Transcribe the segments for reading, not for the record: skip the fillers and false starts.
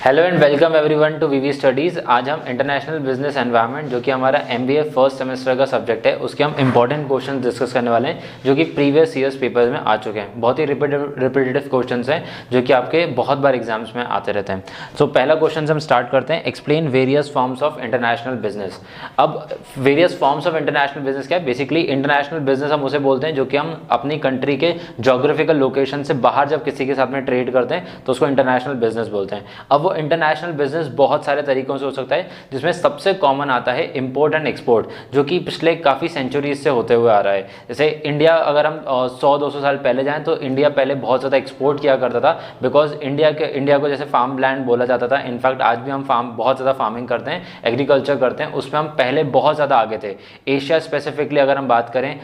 Hello and welcome everyone to VV studies. आज हम international business environment जो कि हमारा एमबीए फर्स्ट सेमेस्टर का सब्जेक्ट है उसके हम इंपॉर्टेंट क्वेश्चन डिस्कस करने वाले हैं जो कि प्रीवियस ईयर्स पेपर्स में आ चुके हैं। बहुत ही रिपीटेटिव क्वेश्चंस हैं जो कि आपके बहुत बार एग्जाम्स में आते रहते हैं। सो पहला क्वेश्चन हम स्टार्ट करते हैं, explain various forms of international business. अब various forms of international business क्या है? बेसिकली इंटरनेशनल बिजनेस हम उसे बोलते हैं जो कि हम अपनी कंट्री के जोग्राफिकल लोकेशन से बाहर जब किसी के साथ में ट्रेड करते हैं तो उसको इंटरनेशनल बिजनेस बोलते हैं। अब इंटरनेशनल बिजनेस बहुत सारे तरीकों से हो सकता है, जिसमें सबसे कॉमन आता है इंपोर्ट एंड एक्सपोर्ट, जो कि पिछले काफ़ी सेंचुरीज से होते हुए आ रहा है। जैसे इंडिया, अगर हम 100-200 साल पहले जाएं तो इंडिया पहले बहुत ज़्यादा एक्सपोर्ट किया करता था, बिकॉज इंडिया को जैसे फार्म लैंड बोला जाता था। इनफैक्ट आज भी हम बहुत ज़्यादा फार्मिंग करते हैं, एग्रीकल्चर करते हैं, उसमें हम पहले बहुत ज़्यादा आगे थे। एशिया स्पेसिफिकली अगर हम बात करें,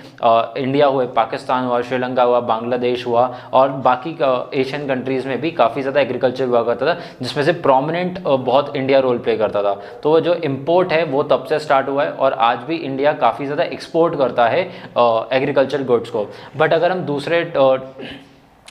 इंडिया हुए, पाकिस्तान हुआ, श्रीलंका हुआ, बांग्लादेश हुआ और बाकी एशियन कंट्रीज़ में भी काफ़ी ज़्यादा एग्रीकल्चर हुआ करता था, जिसमें से प्रोमिनेंट बहुत इंडिया रोल प्ले करता था। तो वो जो इंपोर्ट है वो तब से स्टार्ट हुआ है और आज भी इंडिया काफ़ी ज़्यादा एक्सपोर्ट करता है एग्रीकल्चर गुड्स को। बट अगर हम दूसरे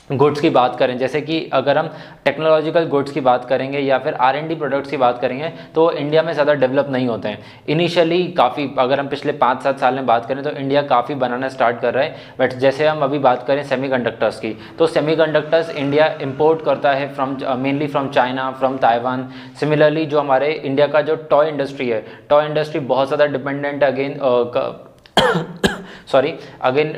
गुड्स की बात करें, जैसे कि अगर हम टेक्नोलॉजिकल गुड्स की बात करेंगे या फिर R&D प्रोडक्ट्स की बात करेंगे, तो इंडिया में ज़्यादा डेवलप नहीं होते हैं इनिशियली। काफ़ी अगर हम पिछले 5-7 साल में बात करें तो इंडिया काफ़ी बनाना स्टार्ट कर रहा है। बट जैसे हम अभी बात करें सेमीकंडक्टर्स की, तो सेमीकंडक्टर्स इंडिया इंपोर्ट करता है mainly from China, from Taiwan. Similarly जो हमारे इंडिया का जो टॉय इंडस्ट्री है, टॉय इंडस्ट्री बहुत ज़्यादा डिपेंडेंट अगेन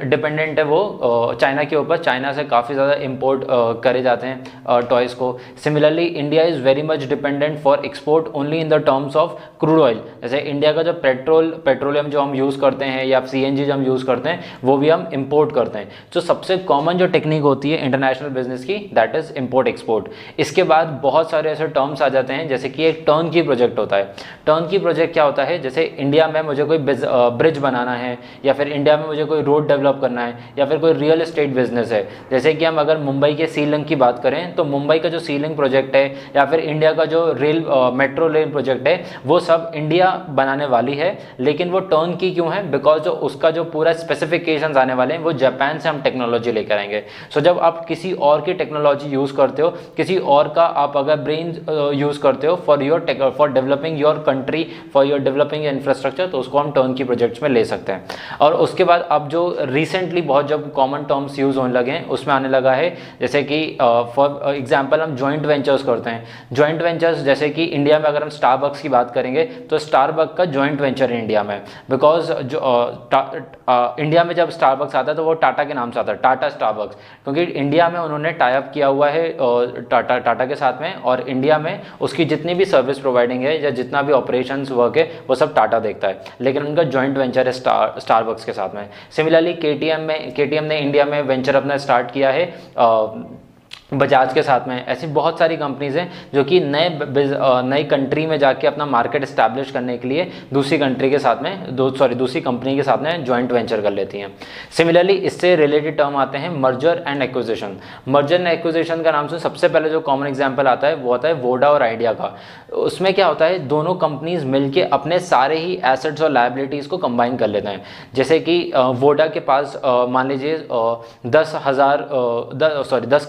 डिपेंडेंट है वो चाइना के ऊपर। चाइना से काफ़ी ज़्यादा इंपोर्ट करे जाते हैं टॉयज़ को। Similarly India is very much dependent for export only in the terms of crude oil. जैसे इंडिया का जो पेट्रोलियम जो हम यूज़ करते हैं या CNG जो हम यूज़ करते हैं वो भी हम इंपोर्ट करते हैं। तो सबसे कॉमन जो टेक्निक होती है इंटरनेशनल बिजनेस की, दैट इज़ इंपोर्ट एक्सपोर्ट। इसके बाद बहुत सारे ऐसे टर्म्स आ जाते हैं, जैसे कि एक टर्न की प्रोजेक्ट होता है। टर्न की प्रोजेक्ट क्या होता है? जैसे इंडिया में मुझे कोई ब्रिज बनाना है, या फिर इंडिया में मुझे कोई रोड डेवलप करना है, या फिर कोई रियल एस्टेट बिजनेस है। जैसे कि हम अगर मुंबई के सी लिंक की बात करें तो मुंबई का जो सी लिंक प्रोजेक्ट है या फिर इंडिया का जो मेट्रो रेल प्रोजेक्ट है, वो सब इंडिया बनाने वाली है। लेकिन वो टर्न की क्यों है? बिकॉज जो उसका जो पूरा स्पेसिफिकेशंस आने वाले हैं वो जापान से हम टेक्नोलॉजी लेकर आएंगे। सो जब आप किसी और की टेक्नोलॉजी यूज़ करते हो, किसी और का आप अगर ब्रेन यूज़ करते हो for developing your country, for your developing infrastructure, तो उसको हम टर्न की प्रोजेक्ट्स में ले सकते हैं। और उसके बाद अब जो रिसेंटली बहुत जब कॉमन टर्म्स यूज़ होने लगे हैं उसमें आने लगा है, जैसे कि फॉर एग्जांपल हम जॉइंट वेंचर्स करते हैं। जॉइंट वेंचर्स जैसे कि इंडिया में अगर हम स्टारबक्स की बात करेंगे तो स्टारबक्स का जॉइंट वेंचर है इंडिया में, बिकॉज जो इंडिया में जब स्टारबक्स आता है तो वो टाटा के नाम से आता है, टाटा स्टारबक्स, क्योंकि इंडिया में उन्होंने टाई अप किया हुआ है टाटा के साथ में, और इंडिया में उसकी जितनी भी सर्विस प्रोवाइडिंग है या जितना भी ऑपरेशंस वर्क है वो सब टाटा देखता है, लेकिन उनका जॉइंट वेंचर है स्टारबक्स के साथ में। सिमिलरली KTM ने इंडिया में वेंचर अपना स्टार्ट किया है बजाज के साथ में। ऐसी बहुत सारी कंपनीज हैं जो कि नई कंट्री में जाके अपना मार्केट इस्टेब्लिश करने के लिए दूसरी कंपनी के साथ में जॉइंट वेंचर कर लेती हैं। सिमिलरली इससे रिलेटेड टर्म आते हैं merger and acquisition. Merger and acquisition का नाम से सबसे पहले जो कॉमन एग्जांपल आता है वो आता है वोडा और आइडिया का। उसमें क्या होता है, दोनों कंपनीज मिलके अपने सारे ही एसेट्स और लायबिलिटीज़ को कंबाइन कर लेते हैं। जैसे कि वोडा के पास मान लीजिए 10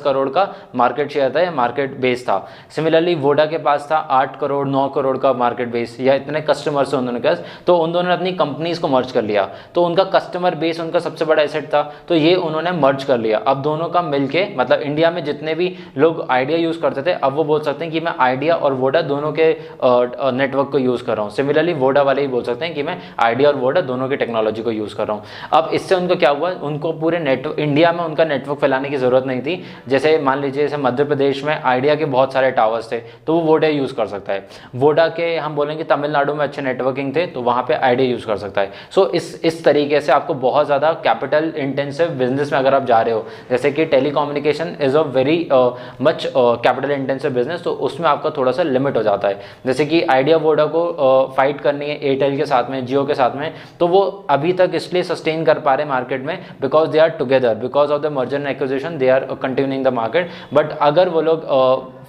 करोड़ का मार्केट शेयर था या मार्केट बेस था। सिमिलरली वोडा के पास था 8 करोड़ 9 करोड़ का मार्केट बेस, या इतने कस्टमर्स हैं उन्होंने पास, तो उन दोनों ने अपनी कंपनीज को मर्ज कर लिया। तो उनका कस्टमर बेस उनका सबसे बड़ा एसेट था, तो ये उन्होंने मर्ज कर लिया। अब दोनों का मिलके, मतलब इंडिया में जितने भी लोग आइडिया यूज़ करते थे अब वो बोल सकते हैं कि मैं आइडिया और वोडा दोनों के नेटवर्क को यूज़ कर रहा हूँ। सिमिलरली वोडा वाले ही बोल सकते हैं कि मैं आइडिया और वोडा दोनों की टेक्नोलॉजी को यूज़ कर रहा हूँ। अब इससे उनको क्या हुआ, उनको पूरे इंडिया में उनका नेटवर्क फैलाने की ज़रूरत नहीं थी। जैसे मान लीजिए जैसे मध्य प्रदेश में आइडिया के बहुत सारे टावर्स थे तो वो वोडा यूज़ कर सकता है। वोडा के हम बोलेंगे तमिलनाडु में अच्छे नेटवर्किंग थे तो वहाँ पे आइडिया यूज़ कर सकता है। सो इस तरीके से आपको बहुत ज़्यादा कैपिटल इंटेंसिव बिजनेस में अगर आप जा रहे हो, जैसे कि telecommunication is a very much capital intensive business, तो उसमें आपका थोड़ा सा लिमिट हो जाता है। जैसे कि आइडिया वोडा को फाइट करनी है एयरटेल के साथ में, जियो के साथ में, तो वो अभी तक इसलिए सस्टेन कर पा रहे मार्केट में because they are together, because of the merger and acquisition they are continuing the market. But अगर वो लोग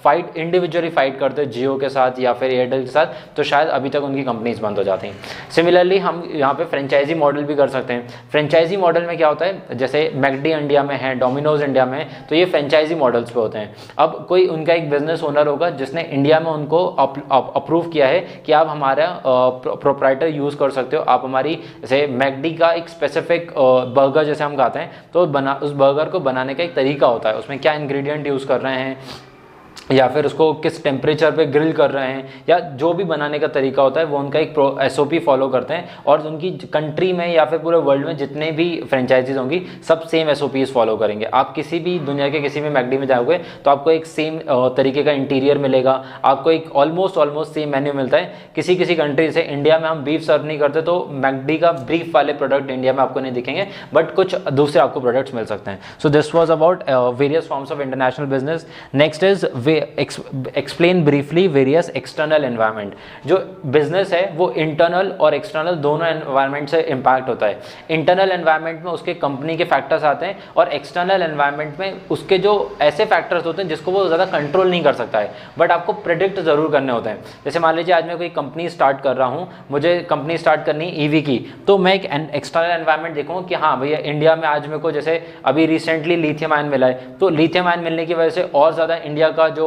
फाइट इंडिविजुअली फाइट करते जियो के साथ या फिर एयरटेल के साथ, तो शायद अभी तक उनकी कंपनीज बंद हो जाती हैं। सिमिलरली हम यहाँ पे फ्रेंचाइजी मॉडल भी कर सकते हैं। फ्रेंचाइजी मॉडल में क्या होता है, जैसे मैकडी इंडिया में है, डोमिनोज इंडिया में है, तो ये फ्रेंचाइजी मॉडल्स पे होते हैं। अब कोई उनका एक बिजनेस ओनर होगा जिसने इंडिया में उनको अप्रूव किया है कि आप हमारा प्रोप्राइटर यूज़ कर सकते हो, आप हमारी जैसे मैकडी का एक स्पेसिफिक बर्गर जैसे हम खाते हैं, तो उस बर्गर को बनाने का एक तरीका होता है, उसमें क्या इंग्रेडिएंट यूज़ कर रहे हैं या फिर उसको किस टेम्परेचर पे ग्रिल कर रहे हैं, या जो भी बनाने का तरीका होता है वो उनका एक SOP फॉलो करते हैं। और उनकी कंट्री में या फिर पूरे वर्ल्ड में जितने भी फ्रेंचाइजीज होंगी सब सेम SOPs फॉलो करेंगे। आप किसी भी दुनिया के किसी भी मैकडी में जाओगे तो आपको एक सेम तरीके का इंटीरियर मिलेगा, आपको एक ऑलमोस्ट सेम मेन्यू मिलता है। किसी किसी कंट्री से, इंडिया में हम बीफ सर्व नहीं करते तो मैकडी का बीफ वाले प्रोडक्ट इंडिया में आपको नहीं दिखेंगे, बट कुछ दूसरे आपको प्रोडक्ट्स मिल सकते हैं। So this was about various forms of international business. Next is explain briefly various external environment. जो बिजनेस है वो इंटरनल और एक्सटर्नल दोनों एनवायरनमेंट से इम्पैक्ट होता है। इंटरनल एनवायरनमेंट में उसके कंपनी के फैक्टर्स आते हैं और एक्सटर्नल एनवायरनमेंट में उसके जो ऐसे फैक्टर्स होते हैं जिसको वो ज़्यादा कंट्रोल नहीं कर सकता है, बट आपको प्रेडिक्ट ज़रूर करने होते हैं। जैसे मान लीजिए आज मैं कोई कंपनी स्टार्ट कर रहा हूँ, मुझे कंपनी स्टार्ट करनी है EV की, तो मैं एक एक्सटर्नल एनवायरनमेंट देखूँगा कि हाँ भैया इंडिया में आज मेरे को जैसे अभी रिसेंटली लिथियम आयन मिला है, तो लिथियम आयन मिलने की वजह से और ज़्यादा इंडिया का जो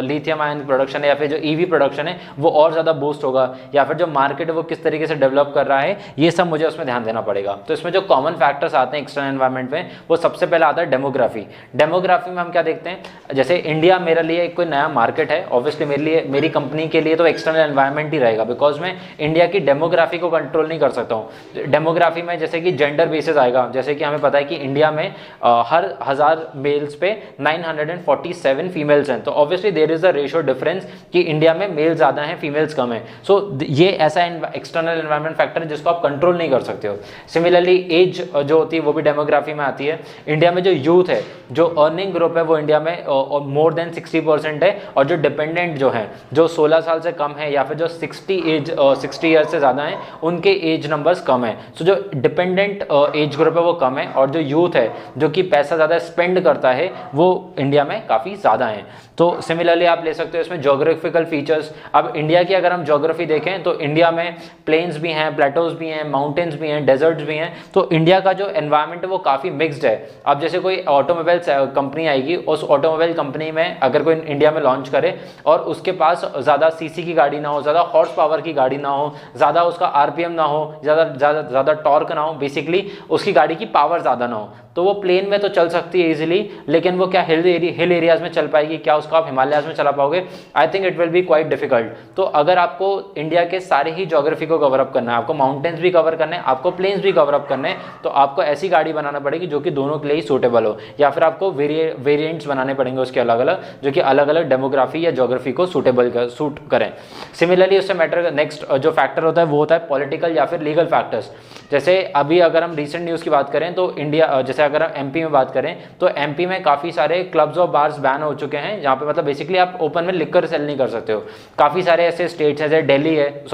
लिथियम आयन प्रोडक्शन है या फिर जो EV प्रोडक्शन है वो और ज़्यादा बूस्ट होगा, या फिर जो मार्केट है वो किस तरीके से डेवलप कर रहा है, ये सब मुझे उसमें ध्यान देना पड़ेगा। तो इसमें जो कॉमन फैक्टर्स आते हैं एक्सटर्नल एनवायरनमेंट में, वो सबसे पहला आता है डेमोग्राफी। डेमोग्राफी में हम क्या देखते हैं, जैसे इंडिया मेरे लिए कोई नया मार्केट है, ऑब्वियसली मेरे लिए, मेरी कंपनी के लिए तो एक्सटर्नल एनवायरनमेंट ही रहेगा, बिकॉज मैं इंडिया की डेमोग्राफी को कंट्रोल नहीं कर सकता हूँ। डेमोग्राफी में जैसे कि जेंडर बेसिस आएगा, जैसे कि हमें पता है कि इंडिया में हर 1000 मेल्स पे 947 फीमेल्स हैं, तो obviously there is a ratio difference कि इंडिया में मेल ज़्यादा हैं फीमेल्स कम है। सो ये ऐसा एक्सटर्नल एनवायरनमेंट फैक्टर है जिसको आप कंट्रोल नहीं कर सकते हो। सिमिलरली एज जो होती है वो भी डेमोग्राफी में आती है। इंडिया में जो यूथ है, जो अर्निंग ग्रुप है वो इंडिया में मोर देन 60% है, और जो डिपेंडेंट जो है, जो 16 साल से कम है या फिर जो 60 ईयर से ज़्यादा है, उनके एज नंबर्स कम है। सो जो डिपेंडेंट एज ग्रुप है वो कम है, और जो यूथ है जो कि पैसा ज़्यादा स्पेंड करता है वो इंडिया में काफ़ी ज़्यादा है। तो सिमिलरली आप ले सकते हो इसमें जोग्राफिकल फीचर्स। अब इंडिया की अगर हम जोग्राफी देखें तो इंडिया में प्लेन्स भी हैं, प्लेटोज भी हैं, माउंटेन्स भी हैं, डेजर्ट्स भी हैं, तो इंडिया का जो एनवायरनमेंट है वो काफ़ी मिक्सड है। अब जैसे कोई ऑटोमोबाइल कंपनी आएगी, उस ऑटोमोबाइल कंपनी में अगर कोई इंडिया में लॉन्च करे और उसके पास ज़्यादा सीसी की गाड़ी ना हो, ज़्यादा हॉर्स पावर की गाड़ी ना हो, ज़्यादा उसका RPM ना हो, ज़्यादा टॉर्क ना हो, बेसिकली उसकी गाड़ी की पावर ज़्यादा ना हो, तो वो प्लेन में तो चल सकती है इजीली, लेकिन वो क्या हिल एरियाज में चल पाएगी, क्या उसको आप हिमालयाज में चला पाओगे? I think it will be quite difficult. तो अगर आपको इंडिया के सारे ही ज्योग्राफी को कवर अप करना है, आपको माउंटेन्स भी कवर करने हैं, आपको प्लेन्स भी कवर अप करने हैं, तो आपको ऐसी गाड़ी बनाना पड़ेगी जो कि दोनों के लिए ही सूटेबल हो, या फिर आपको वेरिएंट्स बनाने पड़ेंगे उसके अलग अलग, जो कि अलग अलग डेमोग्राफी या ज्योग्राफी को सूट करें। सिमिलरली उससे मैटर नेक्स्ट जो फैक्टर होता है वो होता है पॉलिटिकल या फिर लीगल फैक्टर्स। जैसे अभी अगर हम रिसेंट न्यूज़ की बात करें तो इंडिया, जैसे अगर हम MP में बात करें तो MP में काफ़ी सारे क्लब्स और बार्स बैन हो चुके हैं, जहाँ पे मतलब बेसिकली आप ओपन में लिकर सेल नहीं कर सकते हो। काफ़ी सारे ऐसे स्टेट्स हैं, जैसे दिल्ली है,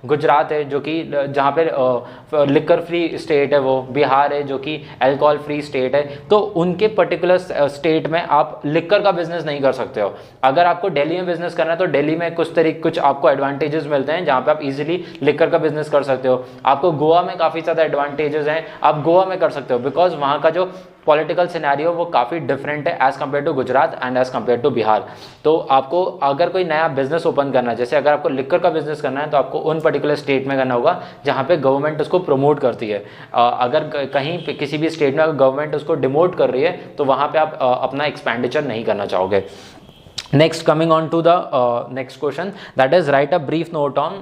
गुजरात है जो कि जहाँ पे लिकर फ्री स्टेट है, वो बिहार है जो कि अल्कोहल फ्री स्टेट है, तो उनके पर्टिकुलर स्टेट में आप लिकर का बिजनेस नहीं कर सकते हो। अगर आपको दिल्ली में बिजनेस करना है तो दिल्ली में कुछ आपको एडवांटेजेस मिलते हैं जहाँ पे आप इजीली लिकर का बिजनेस कर सकते हो। आपको गोवा में काफ़ी ज़्यादा एडवांटेजेस हैं, आप गोवा में कर सकते हो, बिकॉज वहाँ का जो पॉलिटिकल सिनेरियो वो काफ़ी डिफरेंट है as compare to Gujarat and as compare to Bihar. तो आपको अगर कोई नया बिजनेस ओपन करना है, जैसे अगर आपको लिकर का बिजनेस करना है तो आपको उन पर्टिकुलर स्टेट में करना होगा जहाँ पे गवर्नमेंट उसको प्रमोट करती है। अगर कहीं पे किसी भी स्टेट में अगर गवर्नमेंट उसको डिमोट कर रही है तो वहाँ पे आप अपना एक्सपेंडिचर नहीं करना चाहोगे। Next, coming on to the next question, that is write a brief note on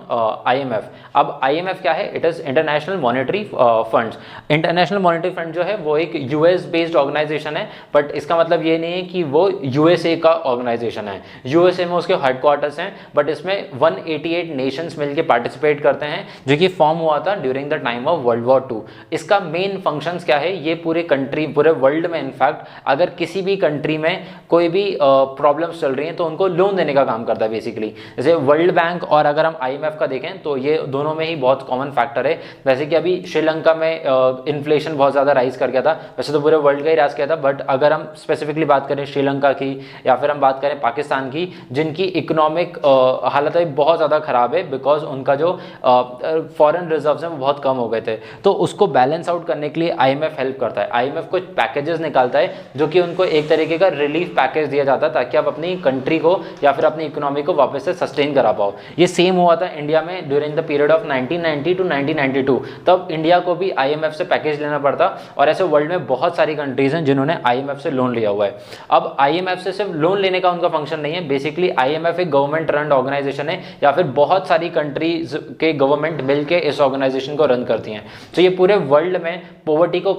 IMF। अब IMF क्या है? It is International Monetary Funds। International Monetary Fund जो है वो एक US बेस्ड ऑर्गेनाइजेशन है, बट इसका मतलब ये नहीं है कि वो USA का ऑर्गेनाइजेशन है। USA में उसके हेडक्वार्टर्स हैं, बट इसमें 188 नेशंस मिलकर पार्टिसिपेट करते हैं, जो कि फॉर्म हुआ था during the time of World War II। इसका मेन फंक्शंस क्या है? ये पूरे वर्ल्ड में इनफैक्ट अगर किसी भी कंट्री में कोई भी प्रॉब्लम्स चल रही हैं तो उनको लोन देने का काम करता है बेसिकली। जैसे वर्ल्ड बैंक और अगर हम IMF का देखें तो ये दोनों में ही बहुत कॉमन फैक्टर है। वैसे कि अभी श्रीलंका में इन्फ्लेशन बहुत ज़्यादा राइज कर गया था, वैसे तो पूरे वर्ल्ड का ही राइज किया था, बट अगर हम स्पेसिफिकली बात करें श्रीलंका की या फिर हम बात करें पाकिस्तान की, जिनकी इकोनॉमिक हालत बहुत ज़्यादा ख़राब है बिकॉज उनका जो फॉरेन रिजर्व्स हैं वो बहुत कम हो गए थे, तो उसको बैलेंस आउट करने के लिए IMF हेल्प करता है। IMF कुछ पैकेजेस निकालता है जो कि उनको एक तरीके का रिलीफ पैकेज दिया जाता है ताकि आप अपनी कंट्री को या फिर अपनी इकोनॉमी को वापस से सस्टेन करा पाओ। ये सेम हुआ था इंडिया में during the period of 1990 to 1992, तब इंडिया को भी IMF से पैकेज लेना पड़ता, और ऐसे वर्ल्ड में बहुत सारी कंट्रीज हैं जिन्होंने IMF से लोन लिया हुआ है। अब IMF से सिर्फ लोन लेने का उनका फंक्शन नहीं है, बेसिकली IMF एक गवर्नमेंट रन ऑर्गेनाइजेशन है या फिर बहुत सारी कंट्रीज के गवर्नमेंट मिलकर इस ऑर्गेनाइजेशन को रन करती हैं। तो ये पूरे वर्ल्ड में पॉवर्टी को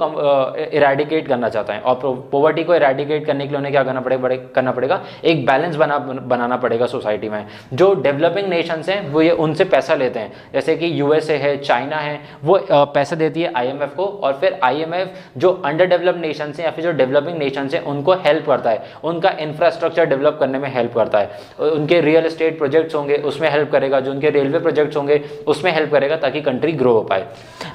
इरेडिकेट करना चाहता है, और पॉवर्टी को इरेडिकेट करने के लिए उन्हें क्या करना पड़ेगा, एक बैलेंस बनाना पड़ेगा सोसाइटी में। जो डेवलपिंग नेशंस हैं वो ये उनसे पैसा लेते हैं, जैसे कि USA है, चाइना है, वो पैसा देती है IMF को, और फिर IMF जो अंडर डेवलप्ड नेशंस हैं या फिर जो डेवलपिंग नेशंस हैं उनको हेल्प करता है, उनका इंफ्रास्ट्रक्चर डेवलप करने में हेल्प करता है, उनके रियल एस्टेट प्रोजेक्ट्स होंगे उसमें हेल्प करेगा, जो उनके रेलवे प्रोजेक्ट्स होंगे उसमें हेल्प करेगा ताकि कंट्री ग्रो हो पाए।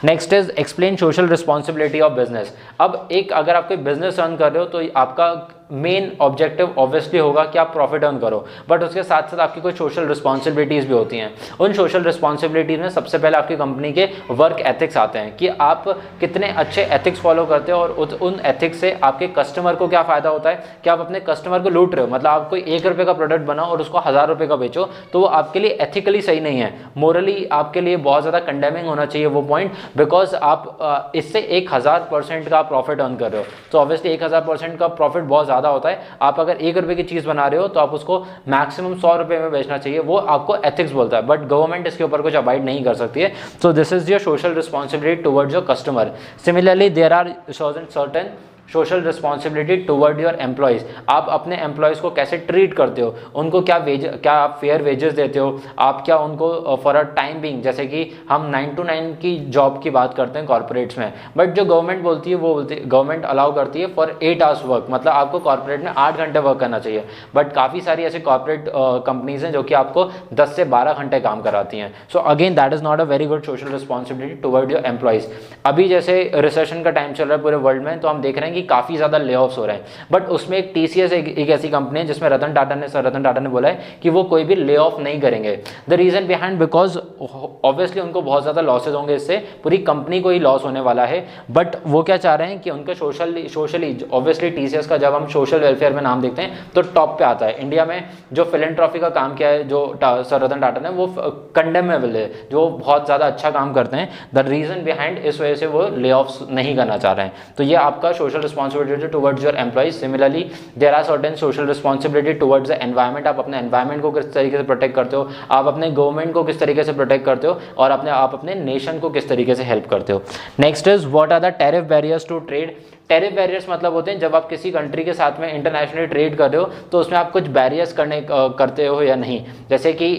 Next is explain social responsibility of business. अब एक अगर आप कोई बिजनेस रन कर रहे हो तो आपका मेन ऑब्जेक्टिव ऑब्वियसली होगा कि आप प्रॉफिट अर्न करो, बट उसके साथ साथ आपकी कुछ सोशल रिस्पॉन्सिबिलिटीज़ भी होती हैं। उन सोशल रिस्पॉन्सिबिलिटीज़ में सबसे पहले आपकी कंपनी के वर्क एथिक्स आते हैं कि आप कितने अच्छे एथिक्स फॉलो करते हो, और उन एथिक्स से आपके कस्टमर को क्या फ़ायदा होता है कि आप अपने कस्टमर को लूट रहे हो। मतलब आप कोई 1 रुपये का प्रोडक्ट बनाओ और उसको 1000 रुपये का बेचो, तो वो आपके लिए एथिकली सही नहीं है, मोरली आपके लिए बहुत ज़्यादा कंडेमिंग होना चाहिए वो पॉइंट, बिकॉज आप इससे 1000% का प्रॉफिट अर्न कर रहे हो, तो ऑब्वियसली 1000% का प्रॉफिट बहुत ज़्यादा होता है। आप अगर 1 रुपये की चीज़ बना रहे हो तो आप उसको मैक्सिमम 100 रुपये में बेचना चाहिए, वो आपको एथिक्स बोलता है, बट गवर्नमेंट इसके ऊपर कुछ अवॉइड नहीं कर सकती है। So this is your social responsibility towards your customer. Similarly there are certain social responsibility toward your employees. आप अपने एम्प्लॉयज़ को कैसे ट्रीट करते हो, उनको क्या आप फेयर वेजेस देते हो, आप क्या उनको फॉर अ टाइम बिंग, जैसे कि हम 9 to 9 की जॉब की बात करते हैं कॉर्पोरेट्स में, बट जो गवर्नमेंट बोलती है वो गवर्नमेंट अलाउ करती है फॉर 8 आवर्स वर्क, मतलब आपको कॉर्पोरेट में 8 घंटे वर्क करना चाहिए, बट काफ़ी सारी ऐसी कॉर्पोरेट कंपनीज हैं जो कि आपको 10 से 12 घंटे काम कराती हैं। So again that is not a very good social responsibility toward your employees. अभी जैसे रिसेशन का टाइम चल रहा है पूरे वर्ल्ड में, तो हम देख रहे हैं कि काफ़ी ज़्यादा ले ऑफ्स हो रहे हैं, बट उसमें एक TCS एक ऐसी कंपनी है जिसमें रतन टाटा ने बोला है कि वो कोई भी ले ऑफ नहीं करेंगे। The reason behind because obviously उनको बहुत ज़्यादा लॉसेज होंगे, इससे पूरी कंपनी को ही लॉस होने वाला है, बट वो क्या चाह रहे हैं कि उनके सोशली ऑब्वियसली TCS का जब हम सोशल वेलफेयर में नाम देखते हैं तो टॉप पे आता है। इंडिया में जो फिलेंट्रॉफी का काम किया है जो सर रतन टाटा ने, वो कंडेमेबल है, जो बहुत ज़्यादा अच्छा काम करते हैं। द रीज़न बिहाइंड इस वजह से वो ले ऑफ्स नहीं करना चाह रहे हैं। तो ये आपका social responsibility towards your employees. Similarly, there are certain social responsibility towards the environment. आप अपने environment को किस तरीके से प्रोटेक्ट करते हो, आप अपने गवर्नमेंट को किस तरीके से प्रोटेक्ट करते हो, और आप अपने नेशन को किस तरीके से हेल्प करते हो। Next is what are the tariff barriers to trade. Tariff barriers मतलब होते हैं जब आप किसी कंट्री के साथ में इंटरनेशनली ट्रेड कर रहे हो तो उसमें आप कुछ बैरियर्स करते हो या नहीं। जैसे कि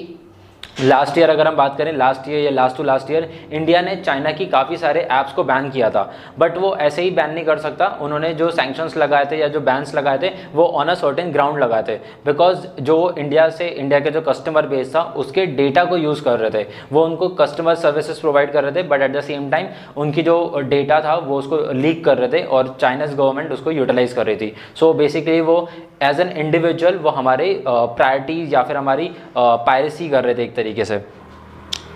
लास्ट ईयर अगर हम बात करें, लास्ट ईयर या last to last year India ने चाइना की काफ़ी सारे ऐप्स को बैन किया था, बट वो ऐसे ही बैन नहीं कर सकता। उन्होंने जो सैंक्शंस लगाए थे या जो बैन्स लगाए थे वो ऑन अ सर्टेन ग्राउंड लगाए थे, बिकॉज जो इंडिया के जो कस्टमर बेस था उसके डेटा को यूज़ कर रहे थे, वो उनको कस्टमर सर्विसेज प्रोवाइड कर रहे थे, but at the same time उनकी जो डेटा था वो उसको लीक कर रहे थे और चाइनीज गवर्नमेंट उसको यूटिलाइज कर रही थी। सो बेसिकली वो एज एन इंडिविजुअल वो हमारे प्रायोरिटीज या फिर हमारी पायरेसी कर रहे थे एक तरीके से।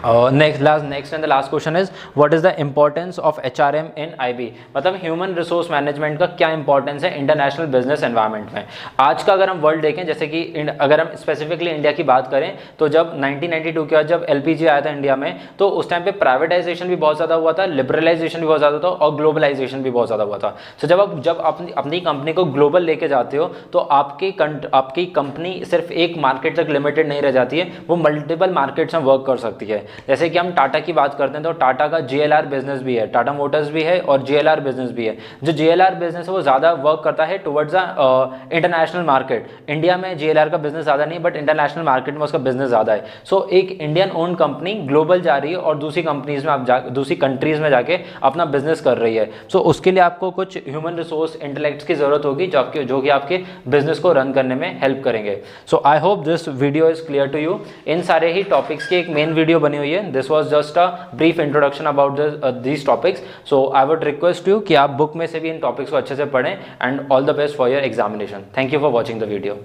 Next and the last question is what is the importance of HRM in IB। मतलब ह्यूमन रिसोर्स मैनेजमेंट का क्या इंपॉर्टेंस है इंटरनेशनल बिजनेस एनवायरनमेंट में। आज का अगर हम वर्ल्ड देखें, जैसे कि अगर हम स्पेसिफिकली इंडिया की बात करें, तो जब 1992 के बाद जब LPG आया था इंडिया में, तो उस टाइम पे प्राइवेटाइजेशन भी बहुत ज़्यादा हुआ था, लिबरलाइजेशन भी बहुत ज़्यादा था और ग्लोबलाइजेशन भी बहुत ज़्यादा हुआ था। सो जब अपनी कंपनी को ग्लोबल लेके जाते हो तो आपकी कंपनी सिर्फ एक मार्केट तक लिमिटेड नहीं रह जाती है, वो मल्टीपल मार्केट्स में वर्क कर सकती है। जैसे कि हम टाटा की बात करते हैं तो टाटा का JLR बिजनेस भी है, टाटा मोटर्स भी है और JLR बिजनेस भी है। जो JLR बिजनेस है वो ज़्यादा वर्क करता है towards the international market. India में JLR का बिजनेस ज़्यादा नहीं, बट इंटरनेशनल मार्केट में उसका बिजनेस ज़्यादा है। सो एक इंडियन ओन कंपनी ग्लोबल जा रही है और दूसरी कंपनीज में दूसरी कंट्रीज में जाके अपना बिजनेस कर रही है। सो उसके लिए आपको कुछ ह्यूमन रिसोर्स इंटेलेक्ट्स की जरूरत होगी जो कि आपके बिजनेस को रन करने में हेल्प करेंगे। So I hope this video is clear to you. इन सारे ही टॉपिक्स की एक मेन वीडियो बनी हुई है। This was just a brief introduction about these topics. So I would request you कि आप बुक में से भी इन टॉपिक्स को अच्छे से पढ़ें and all the best for your examination. Thank you for watching the video.